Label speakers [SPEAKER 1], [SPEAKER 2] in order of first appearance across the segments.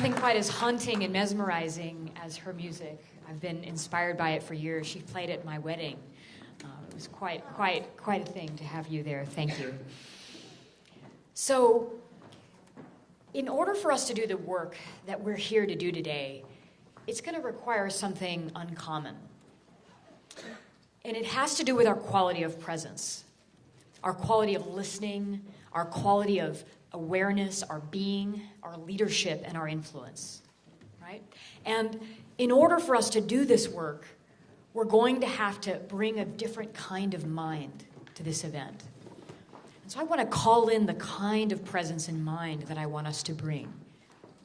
[SPEAKER 1] nothing quite as haunting and mesmerizing as her music. I've been inspired by it for years. She played at my wedding. It was quite a thing to have you there. Thank you. So, in order for us to do the work that we're here to do today, it's going to require something uncommon. And it has to do with our quality of presence, our quality of listening, our quality of awareness, our being, our leadership, and our influence, right? And in order for us to do this work, we're going to have to bring a different kind of mind to this event. And so I want to call in the kind of presence and mind that I want us to bring,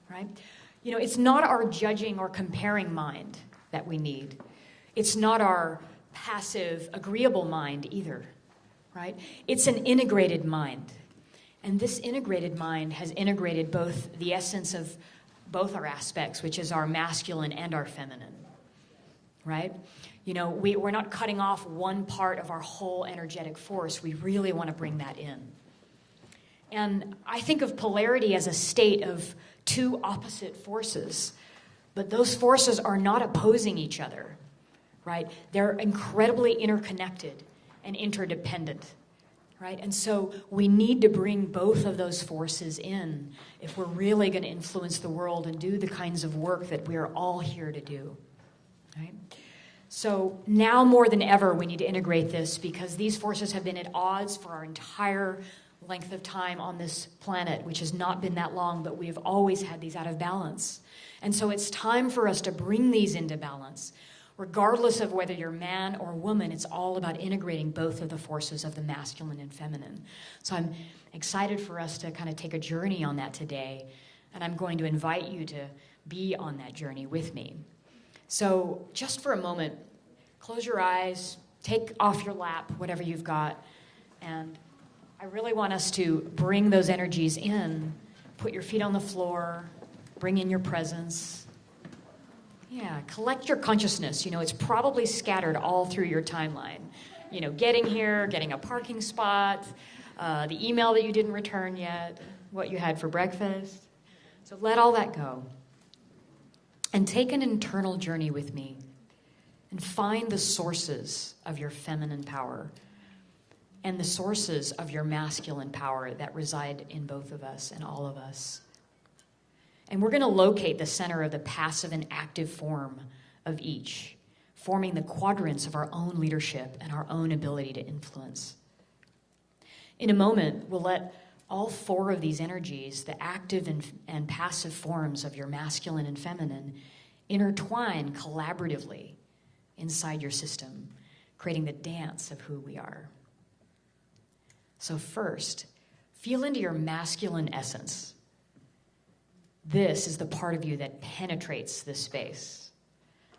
[SPEAKER 1] right? You know, it's not our judging or comparing mind that we need. It's not our passive, agreeable mind either, right? It's an integrated mind. And this integrated mind has integrated both the essence of both our aspects, which is our masculine and our feminine, right? You know, we're not cutting off one part of our whole energetic force. We really want to bring that in. And I think of polarity as a state of two opposite forces, but those forces are not opposing each other, right? They're incredibly interconnected and interdependent. Right? And so we need to bring both of those forces in if we're really going to influence the world and do the kinds of work that we're all here to do. Right? So now more than ever, we need to integrate this because these forces have been at odds for our entire length of time on this planet, which has not been that long, but we have always had these out of balance. And so it's time for us to bring these into balance. Regardless of whether you're man or woman, it's all about integrating both of the forces of the masculine and feminine. So I'm excited for us to kind of take a journey on that today, and I'm going to invite you to be on that journey with me. So just for a moment, close your eyes, take off your lap, whatever you've got, and I really want us to bring those energies in. Put your feet on the floor, bring in your presence. Yeah, collect your consciousness. You know, it's probably scattered all through your timeline. You know, getting here, getting a parking spot, the email that you didn't return yet, what you had for breakfast. So let all that go. And take an internal journey with me and find the sources of your feminine power and the sources of your masculine power that reside in both of us and all of us. And we're going to locate the center of the passive and active form of each, forming the quadrants of our own leadership and our own ability to influence. In a moment, we'll let all four of these energies, the active and passive forms of your masculine and feminine, intertwine collaboratively inside your system, creating the dance of who we are. So first, feel into your masculine essence. This is the part of you that penetrates the space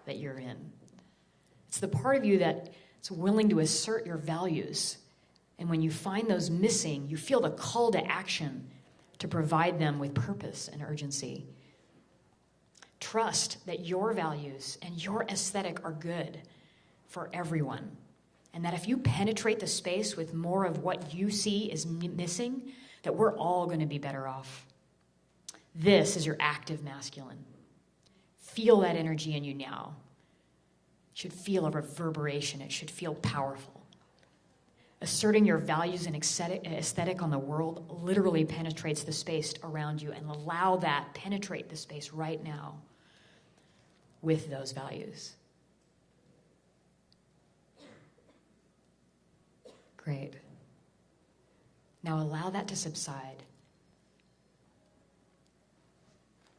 [SPEAKER 1] that you're in. It's the part of you that's willing to assert your values. And when you find those missing, you feel the call to action to provide them with purpose and urgency. Trust that your values and your aesthetic are good for everyone. And that if you penetrate the space with more of what you see is missing, that we're all going to be better off. This is your active masculine. Feel that energy in you now. It should feel a reverberation. It should feel powerful. Asserting your values and aesthetic on the world literally penetrates the space around you, and allow that penetrate the space right now with those values. Great. Now allow that to subside.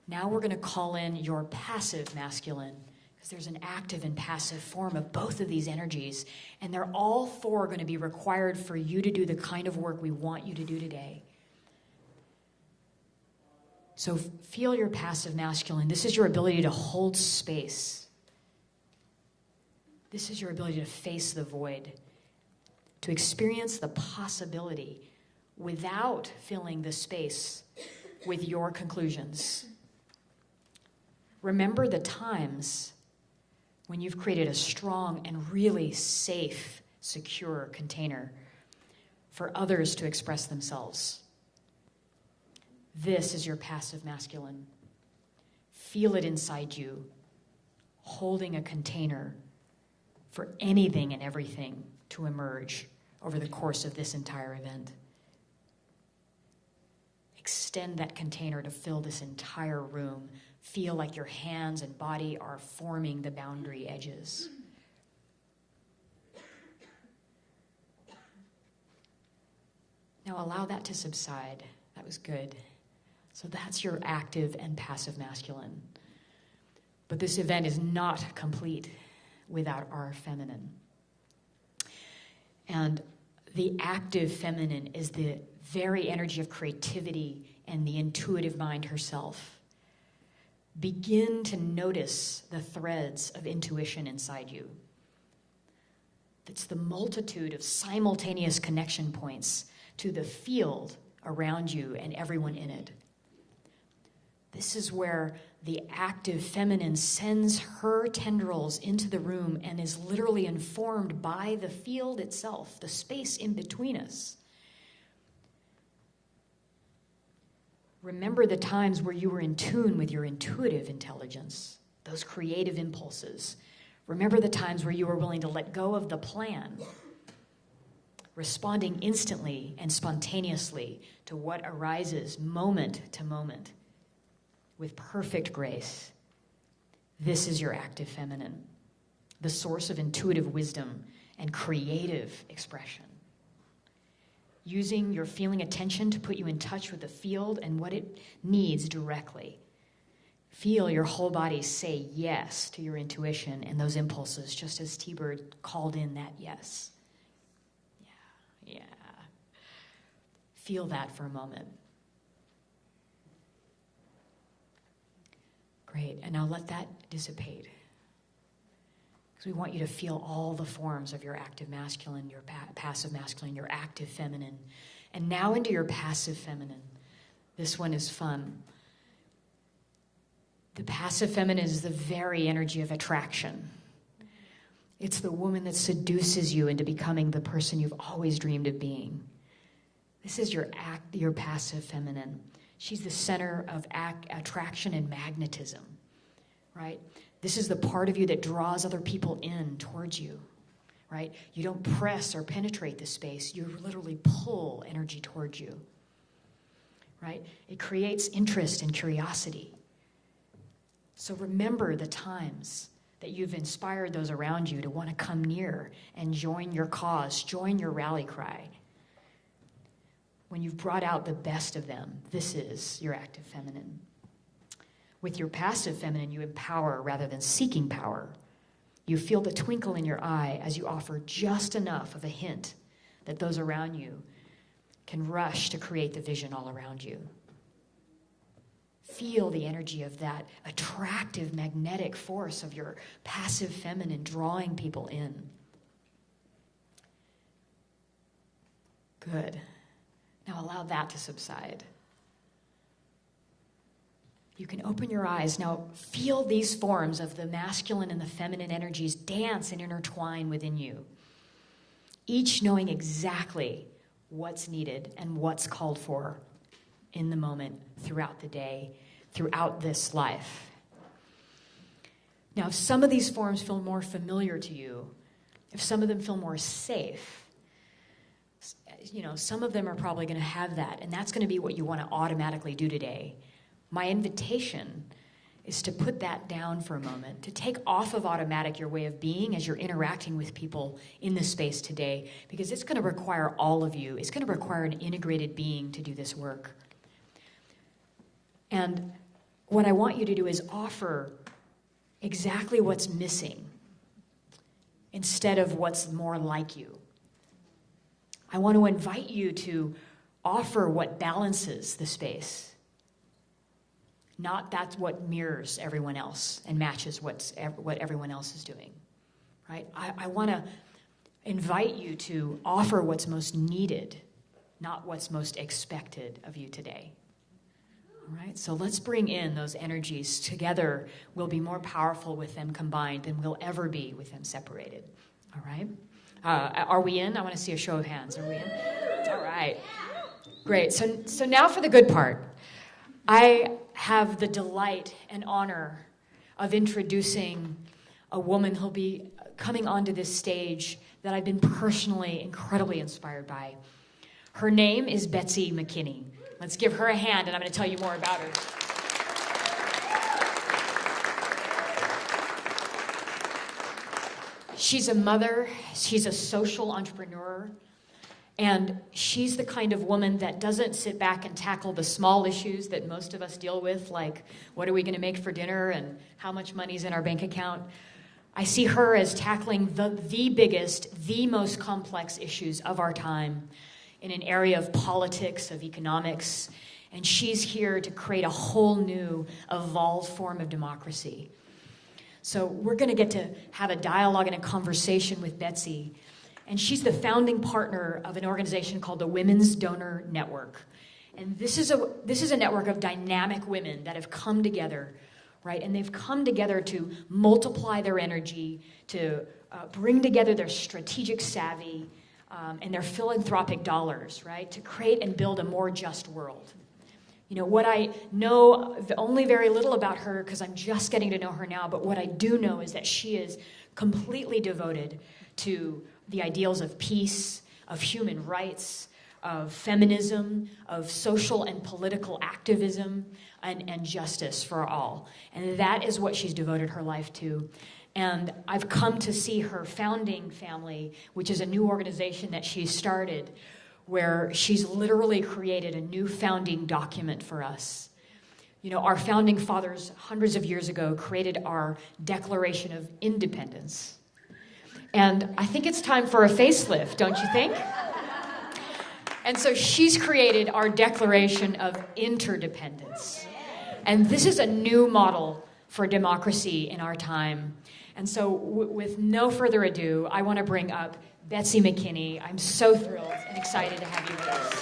[SPEAKER 1] Now we're going to call in your passive masculine, because there's an active and passive form of both of these energies, and they're all four going to be required for you to do the kind of work we want you to do today. So feel your passive masculine. This is your ability to hold space. This is your ability to face the void, to experience the possibility without filling the space with your conclusions. Remember the times when you've created a strong and really safe, secure container for others to express themselves. This is your passive masculine. Feel it inside you, holding a container for anything and everything to emerge over the course of this entire event. Extend that container to fill this entire room. Feel like your hands and body are forming the boundary edges. Now allow that to subside. That was good. So that's your active and passive masculine. But this event is not complete without our feminine. And the active feminine is the very energy of creativity and the intuitive mind herself. Begin to notice the threads of intuition inside you. It's the multitude of simultaneous connection points to the field around you and everyone in it. This is where the active feminine sends her tendrils into the room and is literally informed by the field itself, the space in between us. Remember the times where you were in tune with your intuitive intelligence, those creative impulses. Remember the times where you were willing to let go of the plan, responding instantly and spontaneously to what arises moment to moment with perfect grace. This is your active feminine, the source of intuitive wisdom and creative expression. Using your feeling attention to put you in touch with the field and what it needs directly. Feel your whole body say yes to your intuition and those impulses, just as T-Bird called in that yes. Yeah. Feel that for a moment. Great, and now let that dissipate. Because we want you to feel all the forms of your active masculine, your passive masculine, your active feminine. And now into your passive feminine. This one is fun. The passive feminine is the very energy of attraction. It's the woman that seduces you into becoming the person you've always dreamed of being. This is your passive feminine. She's the center of attraction and magnetism, right? This is the part of you that draws other people in towards you, right? You don't press or penetrate the space. You literally pull energy towards you, right? It creates interest and curiosity. So remember the times that you've inspired those around you to want to come near and join your cause, join your rally cry. When you've brought out the best of them, this is your active feminine. With your passive feminine, you empower rather than seeking power. You feel the twinkle in your eye as you offer just enough of a hint that those around you can rush to create the vision all around you. Feel the energy of that attractive, magnetic force of your passive feminine drawing people in. Good. Now allow that to subside. You can open your eyes. Now feel these forms of the masculine and the feminine energies dance and intertwine within you, each knowing exactly what's needed and what's called for in the moment, throughout the day, throughout this life. Now, if some of these forms feel more familiar to you, if some of them feel more safe, some of them are probably going to have that, and that's going to be what you want to automatically do today. My invitation is to put that down for a moment, to take off of automatic your way of being as you're interacting with people in this space today, because it's going to require all of you. It's going to require an integrated being to do this work. And what I want you to do is offer exactly what's missing instead of what's more like you. I want to invite you to offer what balances the space, not that's what mirrors everyone else and matches what everyone else is doing, right? I want to invite you to offer what's most needed, not what's most expected of you today. All right, so let's bring in those energies. Together, we'll be more powerful with them combined than we'll ever be with them separated. All right? Are we in? I want to see a show of hands. Are we in? All right. Great. So now for the good part. I have the delight and honor of introducing a woman who'll be coming onto this stage that I've been personally incredibly inspired by. Her name is Betsy McKinney. Let's give her a hand, and I'm going to tell you more about her. She's a mother, she's a social entrepreneur, and she's the kind of woman that doesn't sit back and tackle the small issues that most of us deal with, like what are we going to make for dinner and how much money's in our bank account. I see her as tackling the biggest, the most complex issues of our time in an area of politics, of economics, and she's here to create a whole new, evolved form of democracy. So we're going to get to have a dialogue and a conversation with Betsy, and she's the founding partner of an organization called the Women's Donor Network. And this is a network of dynamic women that have come together, right? And they've come together to multiply their energy, to bring together their strategic savvy and their philanthropic dollars, right? To create and build a more just world. You know, what I know only very little about her because I'm just getting to know her now, but what I do know is that she is completely devoted to the ideals of peace, of human rights, of feminism, of social and political activism, and justice for all. And that is what she's devoted her life to. And I've come to see her founding family, which is a new organization that she started, where she's literally created a new founding document for us. You know, our founding fathers, hundreds of years ago, created our Declaration of Independence. And I think it's time for a facelift, don't you think? And so she's created our Declaration of Interdependence. And this is a new model for democracy in our time. And so with no further ado, I want to bring up Betsy McKinney. I'm so thrilled and excited to have you with us.